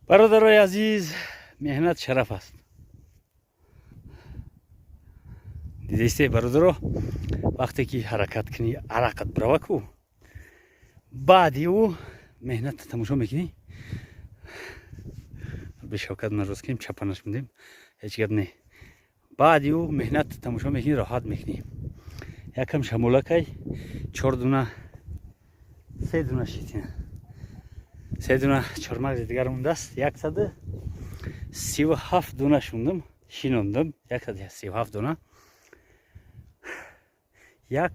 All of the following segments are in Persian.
برادرای عزیز، مهنت شرف است. دیدیسته برادرو، وقتی که حرکت کنی حرکت بروا کو بعدی او مهنت تماشا میکنی. به شوکت من روز کنیم چپانش میدیم هیچ گپ نه. بعدی او مهنت تماشا میکنی راحت میکنی. یکم شمولکای 4 دونه 3 دونه شیتین 3 دونه چرمغز دیگر مونده است. 137 دونه شوندم شینوندم. 137 دونه یک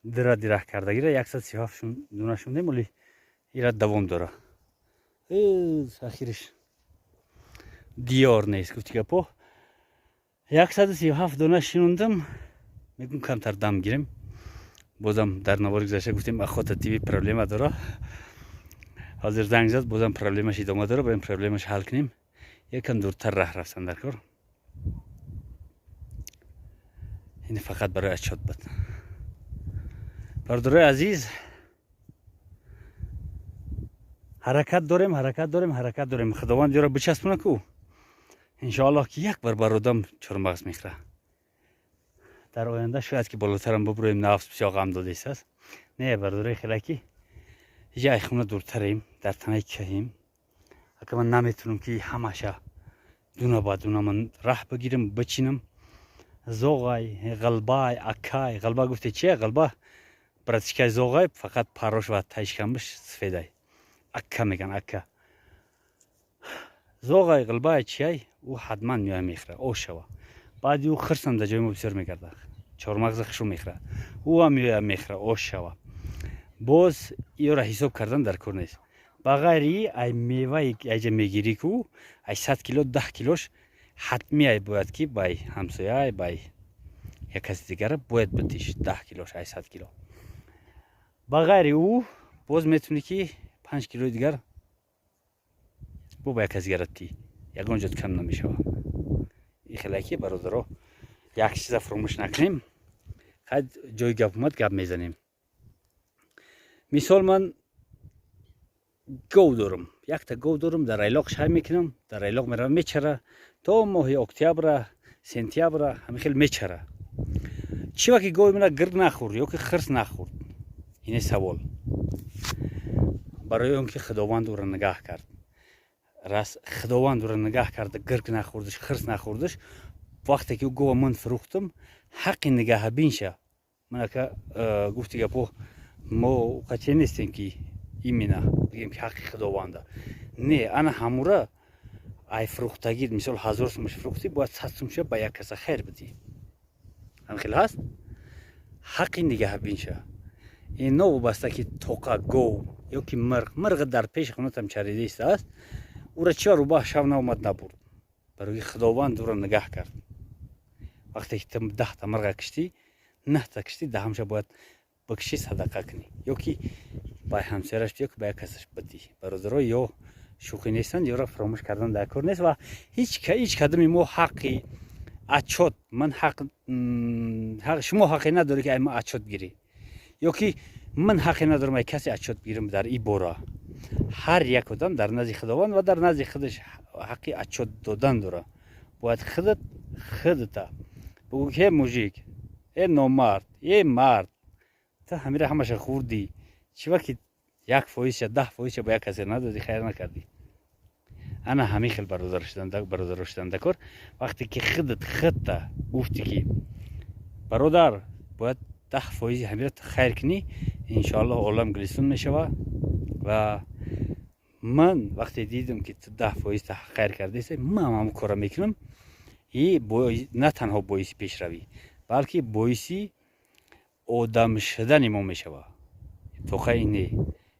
دره دیره کردگی را 137 دونه شوندم ولی ایرا دوام داره. اخیرش دیار نیست گفتی گپو. 137 دونه شینوندم. میگم کمتر دم گیریم. بازم در نوار گذشته گفتیم اخوات تیوی پرابلم داره. حاضر زنگ زد بازم پرابلمش ادامه داره. باید پرابلمش حل کنیم. یکم دورتر راه رفتن در کار. این فقط برای اچات بود. برادرای عزیز، حرکت داریم. خداوند یارو بچسبونه کو. انشاءالله که یک بار برادم چرمغز میخوره. در آینده شاید که بالاترم ببرویم نفس بسیار غم داده است. نه برادرای خلاکی جای خونه دورتریم در تنهایی کهیم. اگه من نمیتونم که همشه دونه با دونه من راه بگیرم بچینم. زوغای قلبای اکای قلبا گفته چیه قلبا براتشکای زوغای فقط پاروش و تایش کمش سفیدای اکا میگن اکا زوغای قلبای چیه او حتما میای میخره او شوا بعد او خرسم در جای ما بسیار میگرده چهارمغز خشو میخره او هم میای میخره او شوا باز ایو را حساب کردن در کار نیست. بغیری ای میوه ایجا میگیری کو ای 100 کیلو 10 کیلوش حتمی ای باید که بای همسایه بای یک کسی دیگر باید بدیش 10 کیلوش ای 100 کیلو. بغیر او باز میتونی که 5 کیلو دیگر با یک کسی دیگر تی یکون جد کم نمیشه. این خلاکی برادرها یک چیز فراموش نکنیم. خیلی جای گپ اومد گپ میزنیم. مثال من گو دارم. یک تا گو دارم در ایلاق شای میکنم. در ایلاق میرم میچره تا ماه اکتبر سپتامبر همین خیلی میچره. چی وقتی گوی من گرد نخورد یا که خرس نخورد؟ این سوال برای اون که خداوند او را نگاه کرد. راست خداوند او را نگاه کرد گرد نخوردش خرس نخوردش. وقتی که گو من فروختم حق نگاه بینشه. من که گفتی گپو ما قطعی نیستیم که ایمینا بگیم که حق خداونده. نه انا همورا ای فروختگی مثال 1000 سومش فروختی باید 100 سومش با یک کس خیر بدی. هم خیلی هست حق نگاه بینشه. این نو بسته که توقع گو یا که مرغ در پیش خونتم چریده است او را چرا رو با شب نامد نبرد برای خداوند او را نگاه کرد. وقتی که 10 تا مرغ کشتی 9 تا کشتی 10 باید بکشی صدقه کنی یا که با همسرش یا که با کسش بدی. برادرها یا شوخی نیستند یا را فراموش کردن در کار نیست و هیچ کدوم ما حقی اچات من حق شما حقی نداری که ما اچات گیری یا که من حقی ندارم ای کسی اچات بگیرم در این باره. هر یک کدام در نزد خداوند و در نزد خودش حقی اچات دادن داره. باید خودت بگو که موجیک ای نامرد ای مرد تا همش خوردی چی وقتی 1% یا 10% با یک کسی ندادی خیر نکردی. انا همین خیلی برادر شدن دکار وقتی که خودت گفتی که برادر باید 10% همین خیر کنی انشالله عالم گلیسون میشوه. و من وقتی دیدم که 10% خیر کردی من هم کار میکنم. این نه تنها باعث پیشروی بلکه باعثی آدم شدن ما میشوه. تو خیلی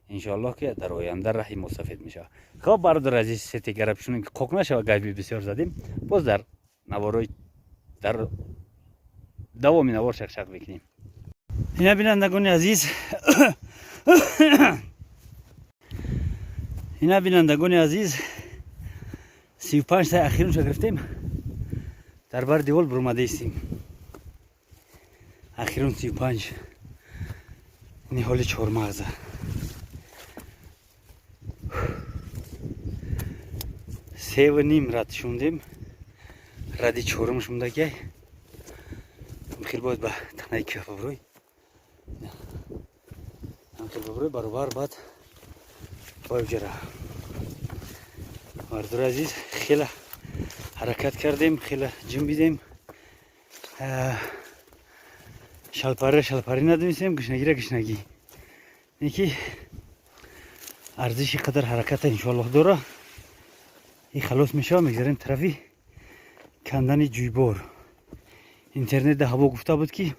انشالله که در آینده راهی مستفید میشه. خب برادر عزیز سیتی گربشون که قوق نشه و گایبی بسیار زدیم باز در نوارای در دوام نوار شق بکنیم. اینا بینندگان عزیز اینا بینندگان عزیز 35 تا اخیرش گرفتیم در بر دیوال برآمده استیم. اخیرون 35 این حال چهارمغزه. 3.5 رد شوندیم. ردی 4 شوندگی. خیلی باید با تنهایی که ببروی. خیلی ببروی برابر بعد باید جرا. مردور عزیز خیلی حرکت کردیم، خیلی جیم بیدیم. شلپاری ندونستیم، گشنگی. یکی ارزشی قدر حرکت انشالله داره. این خلاص میشه، میگذاریم طرفی کندن جویبار. اینترنت ده هوا گفته بود که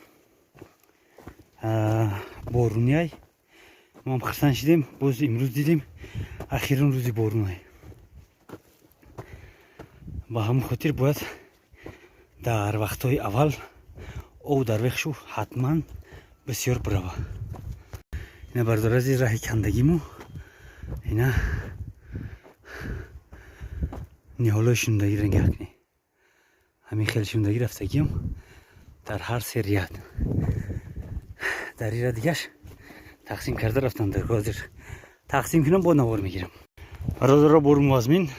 بارونیای ما هم خرسان شدیم. باز امروز دیدیم اخیرا روزی بارونای. با همون خاطر باید در وقتهای اول او در وقتشو حتما بسیار براوه. اینا بردار از راه کندگیمو، اینا نیهالای شوندگی رنگ اکنی. همین خیلی شوندگی رفتگیم در هر سریت. در این را دیگهش تقسیم کرده رفتم در گازر. تقسیم کنم با نوار میگیرم. برادر را برون وازمین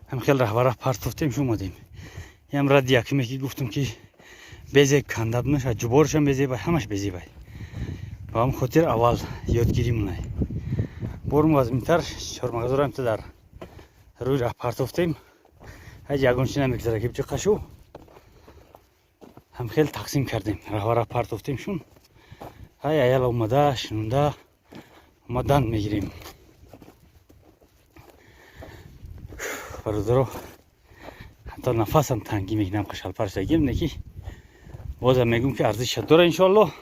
هم خیلی رهبره پرتفتیم شومدیم. هم رد یکمی که گفتم که بیزه کنده بنش جبارش هم بیزه بای، همش بیزه بای. با هم خاطر اول یادگیری مونه. برون وازمین تر چهارمغزور هم تو در روی راه پرتفتیم. هیچ یگانچی نمیگذاره که بچه قشو هم خیلی تقسیم کردیم. رهبره پرتفتیم شون. های ایال اومده شنونده اومدن میگیریم. برادرو حتی نفسم تنگی میگیرم که شلپرش دگیم نکی. بازم میگم که ارزش داره انشالله.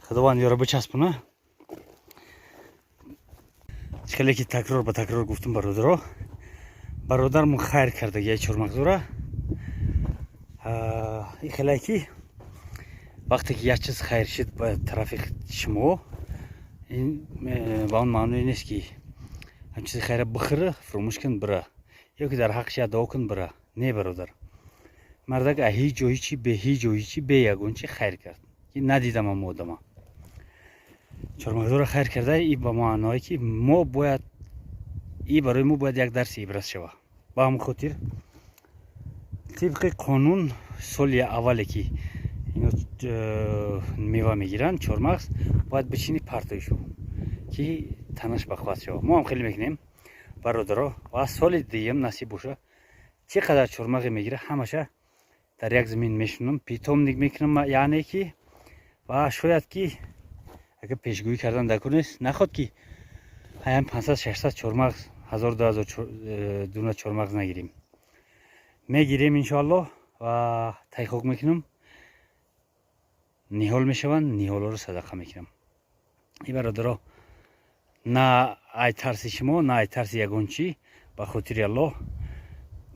خداوند یارو بچسبونه. خیلی که تکرار به تکرار گفتم برادرو. برادرمون خیر کرده یه چهارمغزوره. این خیلی که وقتی که یک چیز خیر شد به طرف شما، این با اون معنی نیست که هم چیز خیر بخره فراموش کن بره، یا که در حقش ادعا کن بره. نه برادر، مردک هیچ جایی چی به هیچ جایی چی به یگون چی خیر کرد که ندیدم اما آدم چهارمغزور خیر کرده. این با معنایی که ما باید این برای ما باید یک درس عبرت شوه. با هم خاطر طبق قانون سال اولی که اینو میوه میگیرن چهارمغز باید بچینی پرتایشو که تنش بخواست شوه. ما هم خیلی میکنیم برادرها و سال دیگم نصیب باشه چقدر چهارمغز میگیره همشه در یک زمین میشونم پیتوم میکنم، یعنی که و شاید که اگه پیشگویی کردن دکنیست نخواد که هم 500-600 چهارمغز 1000-2000 دونه چهارمغز نگیریم. میگیریم انشالله و تحقیق میکنم نیهال میشون، نیهالا رو صدقه میکنم. این برادرها نه ای ترس شما نه ای ترس یگانچی، به خاطر الله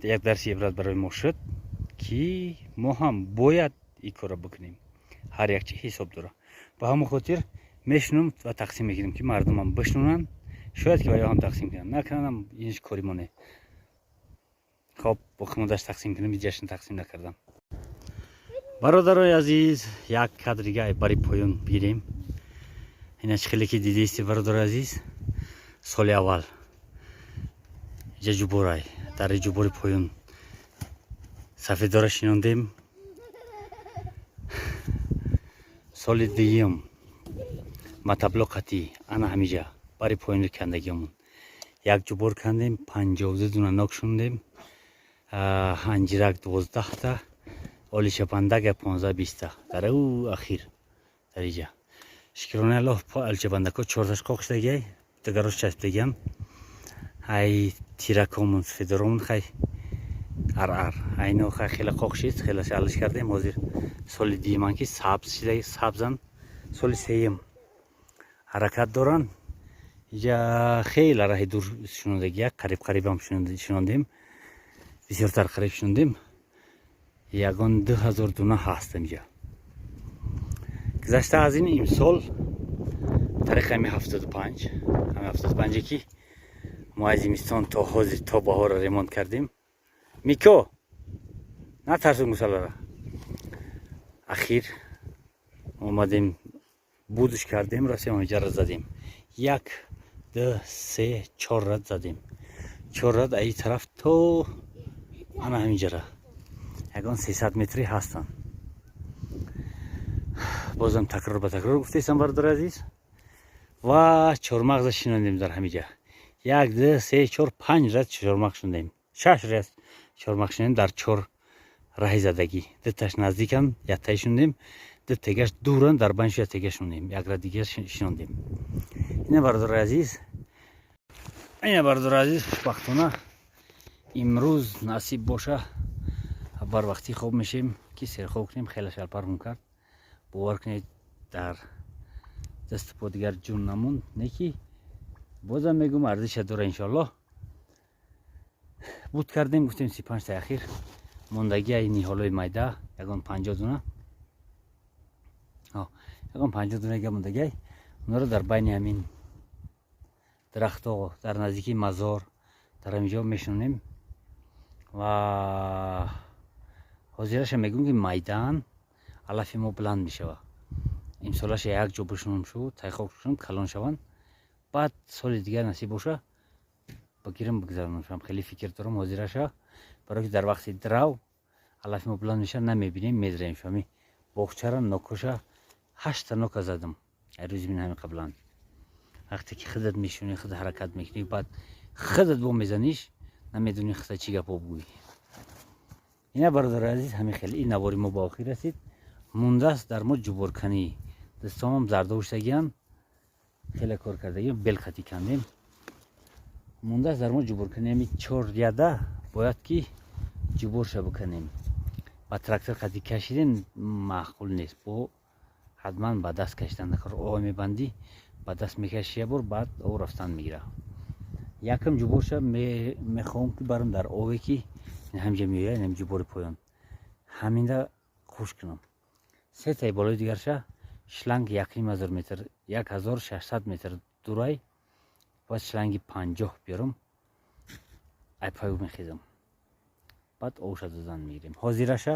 یک درس عبرت برای ما شد که ما هم باید این کار بکنیم. هر یک چی حساب داره. به همون خاطر میشنم و تقسیم میگیریم که مردم هم بشنونن، شاید که باید هم تقسیم کنن، نکنن اینش کاری مونه. خب با خمودش تقسیم کنیم، اینجاشن تقسیم نکردم. برادرای عزیز یک کادریگه برای پایان بیریم. اینش خیلی که دیدیستی برادر عزیز سال اول اینجا جبورای در جبور پایان صفحه داره شنوندیم. سال دیگم مطبلقتی انا همیجا برای پایان کندگیمون یک جبور کندیم، 52 دونه ناک شوندیم، هنجیرک 12 تا، اولی چپندک 15-20 تا در او اخیر در اینجا. شکرانه الله الچپندکا 14 قاقش دیگه دگروش چسب دیگم. های تیرکامون سفیدرامون خیلی اینو خیلی قاقشید، خیلی شلش کردیم. حاضر سال دیگه که سبز شده، سبزن سال سیم حرکت دارن. اینجا خیلی راه دور شنوندگی قریب هم شنوندیم، بسیارتر قریب شنوندیم. یگان 2000 دونه هست اینجا. گذشته از این امسال تاریخ همی 75 که ما از زمستان تا حاضر تا بهار ریمونت کردیم. میکو نترسون مسئله را. اخیر اومدیم بودش کردیم، راستی اونجا را زدیم. 1 2 3 4 رد زدیم. чорад ай тараф то ана ҳаминҷара ягон 300 метри ҳастанд. бозам такрор ба такрор гуфтаистам бардори азиз. ва чормағза шинондем дар ҳамиҷа 1 2 3 4 5 рад чормақ шундем 6 рад чормақ шундем дар 4 раҳи задагӣ дуташ наздикам яктаи шундем дутагаш дуран дар баншу яктага шундем якра дигар шинондем. ина бардори азиз хушбахтона имрӯз насиб боша барвақти хоб мешем ки серхоб кунем хела шалпармон кард бовар кунед дар дасти по дигар ҷун намонд не ки бозам мегӯм арзиша дора иншоалло. буд кардем гуфтем 35 та ахир мондагиаи ниҳолои майда ягон 50 дуна ягон 50 дунага мондагиай онро дар байни ҳамин дарахтҳо дар наздикии мазор дар ҳаминҷо мешунем ва ҳозираша мегӯм ки майдаан алафи мо буланд мешава. имсолаша як ҷо бишунам шу тайхоб шунам калон шаванд баъд соли дигар насиб боша багирам бигзаронам шавам. хеле фикр дорам ҳозираша барое ки дар вақти драв алафи мо буланд меша намебинем медраем шами боғчара нокоша 8 та нока задам рӯзи мин ҳамин қаблан вақте ки худат мешунӣ худ ҳаракат мекунӣ баъд худат бо мезаниш намедонӣ худа чӣ гапо бигӯӣ. ина бародари азиз ҳамин хеле ин навори мо ба охир расид. мондааст дар мо ҷуборканӣ дастомам зардову штагиян хеле кор кардагиам белқати кандем мондааст дар мо ҷуборканӣ ҳамин 4 яда бояд ки ҷуборша биканем ба трактор қати кашидем маъқул нест бо ҳатман ба даст кашидан накор оҳ мебандӣ ба даст мекашӣ як бор баъд ов рафтан мегира. якам ҷуборша мехоҳам ки барам дар ове ки ҳамҷа меояд ҳам ҷубори поён ҳаминда хуш кунам. 3 таи болои дигарша шланг 1500 метр 1600 метр дурай баъд шланги 50 биёрам айпаю мехезам баъд овша додан мегирем. ҳозираша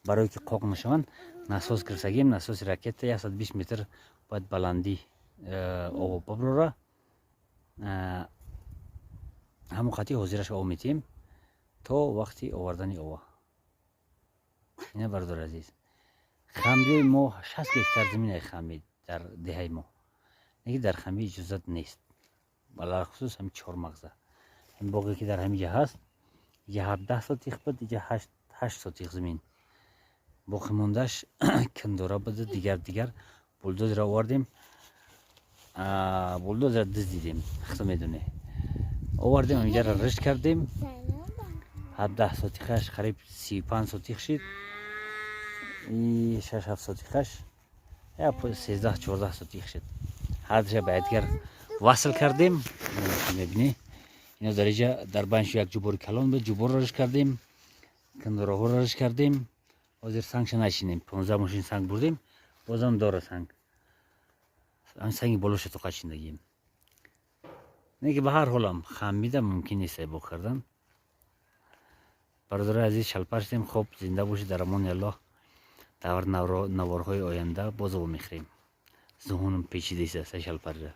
барое ки қоқ нашаванд насос кирсагем насоси ракета 120 метр баъд баландӣ ово баброра ҳамон қати ҳозираша ов метиҳем то вақти овардани ова. ина бардори азиз хамбиёи мо 60 гектар заминаи хамби дар деҳаи мо неки дар хамби иҷозат нест балахусус ҳами чормағза ин боғе ки дар ҳамиҷа ҳаст иҷа 17 сотих буд иҷа 8 сотих замин боқи мондааш киндора буд дигар булдозра овардем булдозра дуздидем хто медоне овардем ҳамиҷара ришт кардем 17 сотихаш қариб 35 сотих шид 6-7 сотихаш 13-14 сотих шид ҳадша ба якдигар васл кардем мебинӣ ино дар инҷа дар байншо як ҷубори калон буд ҷуборро ришт кардем киндораҳоро ришт кардем ҳозир сангша начинем 15 мошин санг бурдем бозам дора санг ҳамин санги болоша то қачиндагием не ки ба ҳар ҳолам хамида мумкин нест айбо кардан. бародари азиз шалпар шудем хоб зинда бошед дар амони аллоҳ. дар наворҳои оянда боз ова мехӯрем. зуҳунам печидаист шалпарра.